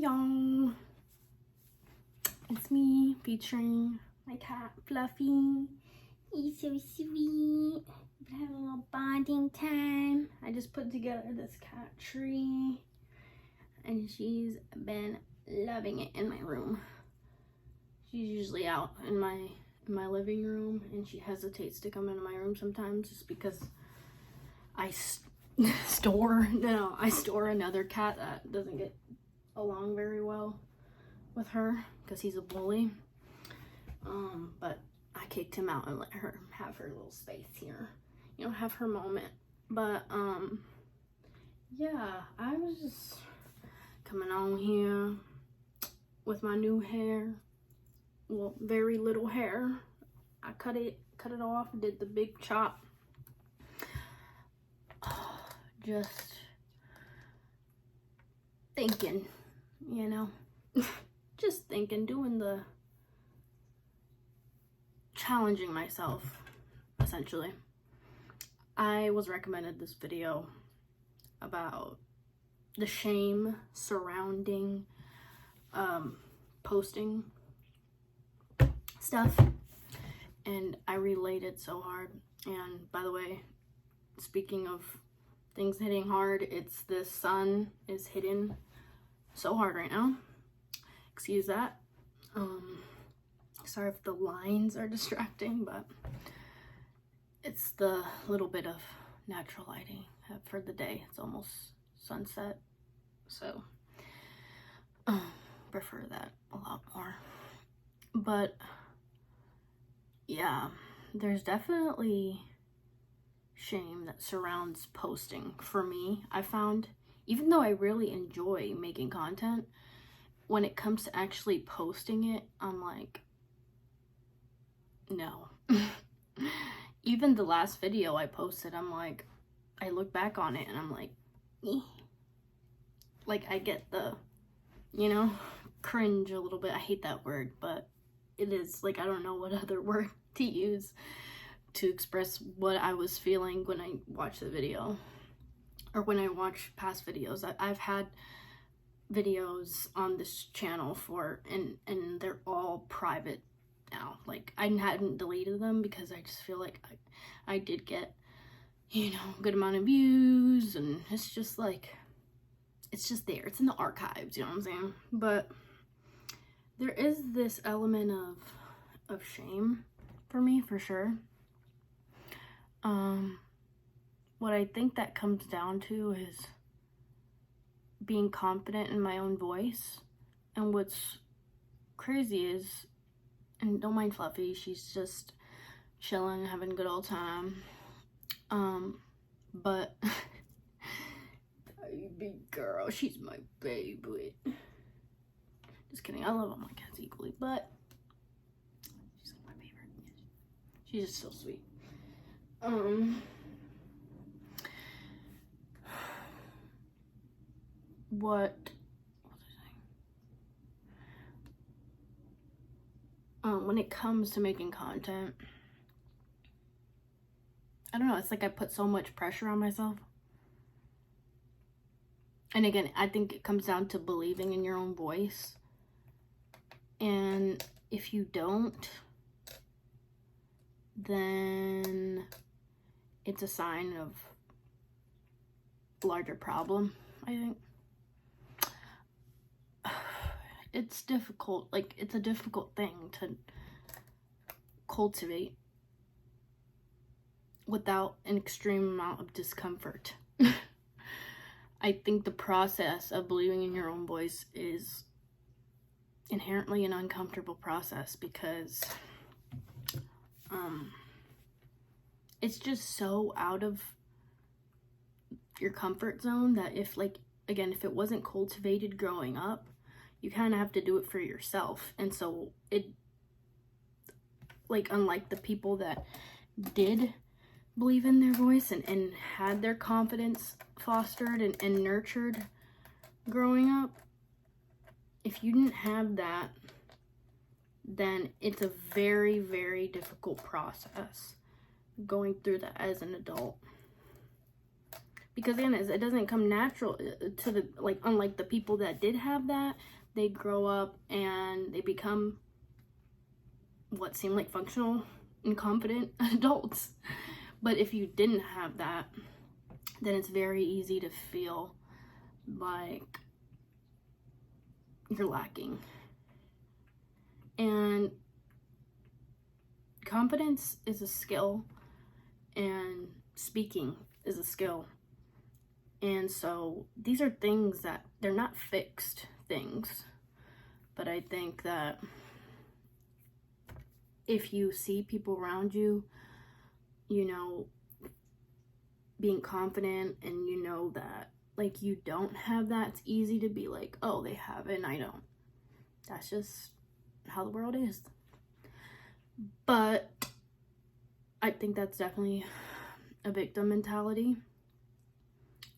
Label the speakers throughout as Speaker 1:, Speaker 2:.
Speaker 1: Y'all, it's me featuring my cat Fluffy. He's so sweet. We're having a little bonding time. I just put together this cat tree and she's been loving it in my room. She's usually out in my living room, and she hesitates to come into my room sometimes just because I store another cat that doesn't get along very well with her because he's a bully. But I kicked him out and let her have her little space here, you know, have her moment. But yeah, I was just coming on here with my new hair. Well, very little hair. I cut it off, did the big chop. Just thinking, you know, just thinking, challenging myself, essentially. I was recommended this video about the shame surrounding posting stuff, and I related so hard. And by the way, speaking of things hitting hard, it's the sun is hitting so hard right now. Excuse that. Sorry if the lines are distracting, but it's the little bit of natural lighting for the day. It's almost sunset, so prefer that a lot more. But yeah, there's definitely shame that surrounds posting for me. I found, even though I really enjoy making content, when it comes to actually posting it, I'm like, no. Even the last video I posted, I'm like, I look back on it and I'm like, eh. Like, I get the, you know, cringe a little bit. I hate that word, but it is, like, I don't know what other word to use to express what I was feeling when I watched the video, or when I watch past videos. I've had videos on this channel and they're all private now. Like, I hadn't deleted them because I just feel like I did get, you know, a good amount of views, and it's just like, it's just there, it's in the archives, you know what I'm saying? But there is this element of shame for me, for sure. What I think that comes down to is being confident in my own voice. And what's crazy is, and don't mind Fluffy, she's just chilling, having a good old time. But big girl, she's my favorite. Just kidding, I love all my cats equally, but she's like my favorite. She's just so sweet. What was I saying? When it comes to making content, I don't know, it's like I put so much pressure on myself. And again, I think it comes down to believing in your own voice. And if you don't, then it's a sign of a larger problem, I think. It's difficult, like, it's a difficult thing to cultivate without an extreme amount of discomfort. I think the process of believing in your own voice is inherently an uncomfortable process because it's just so out of your comfort zone that if it wasn't cultivated growing up, you kind of have to do it for yourself. And so it, like, unlike the people that did believe in their voice and had their confidence fostered and nurtured growing up, if you didn't have that, then it's a very, very difficult process going through that as an adult. Because again, it doesn't come natural to the, like, unlike the people that did have that, they grow up and they become what seem like functional and confident adults. But if you didn't have that, then it's very easy to feel like you're lacking. And confidence is a skill, and speaking is a skill. And so these are things that they're not fixed things. But I think that if you see people around you, you know, being confident, and you know that, like, you don't have that, it's easy to be like, oh, they have it and I don't. That's just how the world is. But I think that's definitely a victim mentality.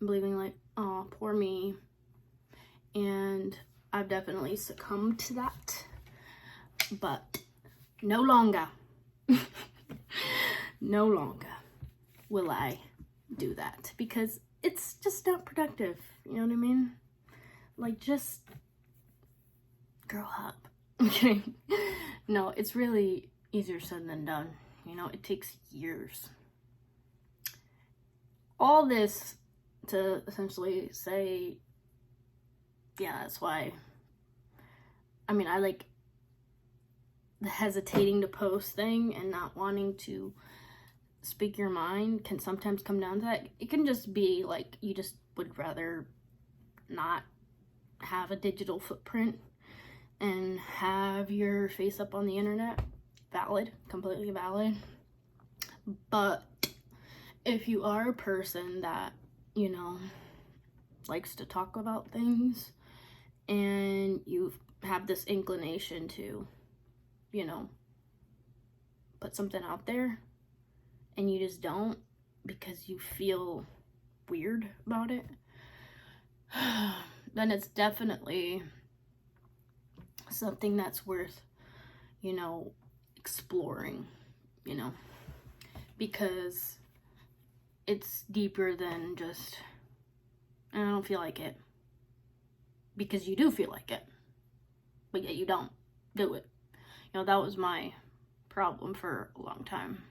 Speaker 1: Believing like, oh, poor me. And I've definitely succumbed to that. But no longer, no longer will I do that, because it's just not productive. You know what I mean? Like, just grow up. Okay. No, it's really easier said than done. You know, it takes years. All this to essentially say, yeah, that's why, I mean, I like the hesitating to post thing and not wanting to speak your mind can sometimes come down to that. It can just be like, you just would rather not have a digital footprint and have your face up on the internet. Valid, completely valid. But if you are a person that, you know, likes to talk about things, and you have this inclination to, you know, put something out there, and you just don't because you feel weird about it, then it's definitely something that's worth, you know, exploring, you know, because it's deeper than just, I don't feel like it, because you do feel like it, but yet you don't do it. You know, that was my problem for a long time.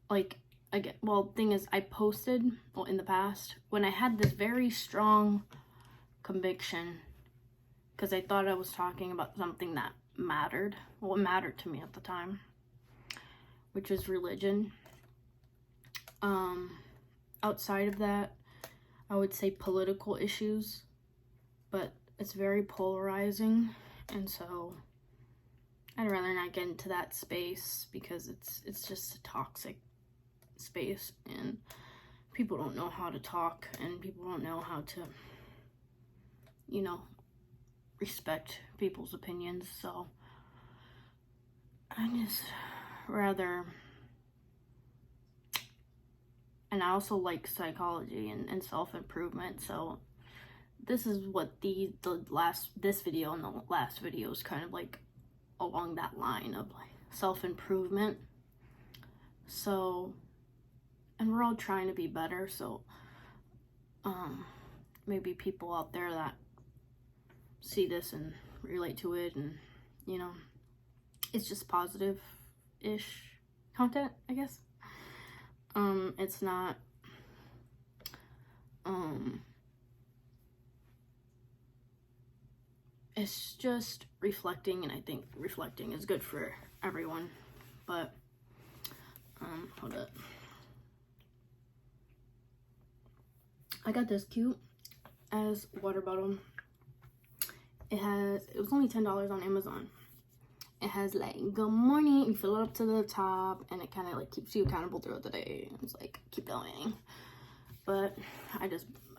Speaker 1: Like, again, well, thing is, I posted, well, in the past, when I had this very strong conviction, because I thought I was talking about something that mattered. Well, it mattered to me at the time, which is religion. Outside of that, I would say political issues, but it's very polarizing, and so I'd rather not get into that space, because it's just a toxic space, and people don't know how to talk, and people don't know how to, you know, respect people's opinions. So I just rather, and I also like psychology and self-improvement, so this is what this video and the last video is kind of like along that line of like self-improvement. So, and we're all trying to be better, so maybe people out there that see this and relate to it, and, you know, it's just positive-ish content, I guess. It's not, it's just reflecting, and I think reflecting is good for everyone. But, hold up. I got this cute as water bottle. It was only $10 on Amazon. It has like, good morning, you fill it up to the top, and it kind of like keeps you accountable throughout the day. It's like, keep going. But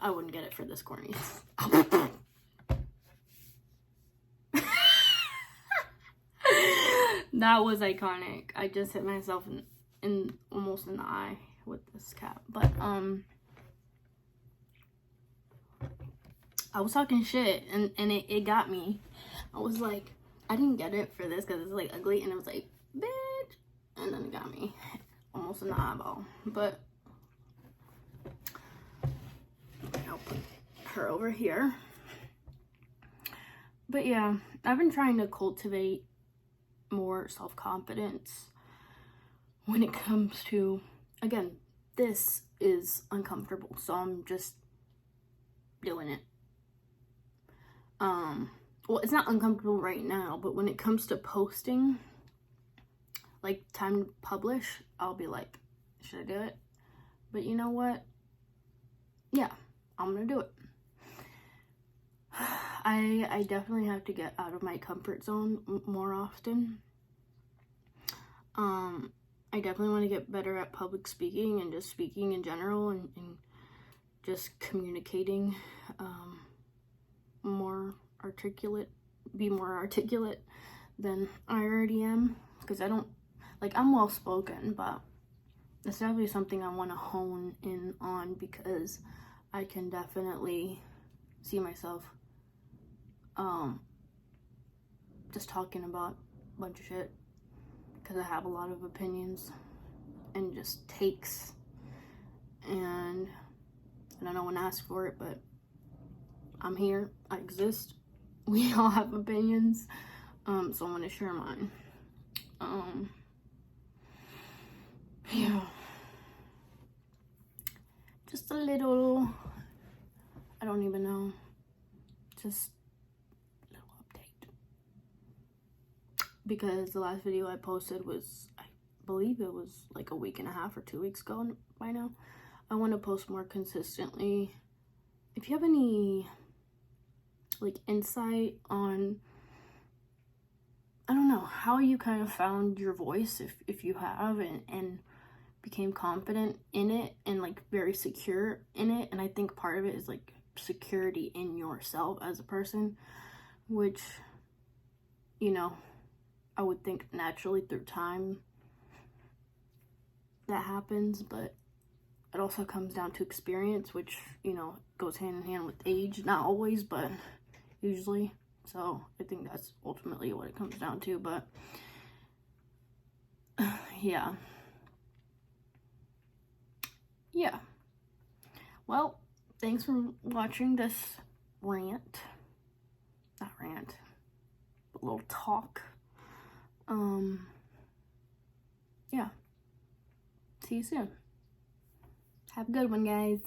Speaker 1: I wouldn't get it for this corny. That was iconic. I just hit myself in almost in the eye with this cap. But I was talking shit, and it got me. I was like, I didn't get it for this because it's like ugly, and it was like, bitch, and then it got me almost in the eyeball. But her over here. But yeah, I've been trying to cultivate more self-confidence when it comes to, again, this is uncomfortable, so I'm just doing it. Well, it's not uncomfortable right now, but when it comes to posting, like time to publish, I'll be like, should I do it? But you know what? Yeah, I'm gonna do it. I definitely have to get out of my comfort zone more often. I definitely want to get better at public speaking and just speaking in general, and just communicating be more articulate than I already am, because I don't, like, I'm well spoken, but it's definitely something I want to hone in on, because I can definitely see myself just talking about a bunch of shit, because I have a lot of opinions and just takes, and I don't know when to ask for it, but I'm here, I exist, we all have opinions, so I'm gonna share mine. Yeah, just a little, I don't even know, just a little update, because the last video I posted was, I believe it was like a week and a half or 2 weeks ago by now. I want to post more consistently. If you have any like insight on, I don't know, how you kind of found your voice, if you have, and became confident in it and like very secure in it. And I think part of it is like security in yourself as a person, which, you know, I would think naturally through time that happens, but it also comes down to experience, which, you know, goes hand in hand with age. Not always, but usually. So I think that's ultimately what it comes down to. But yeah. Well, thanks for watching this rant. Not rant, but little talk. Yeah. See you soon. Have a good one, guys.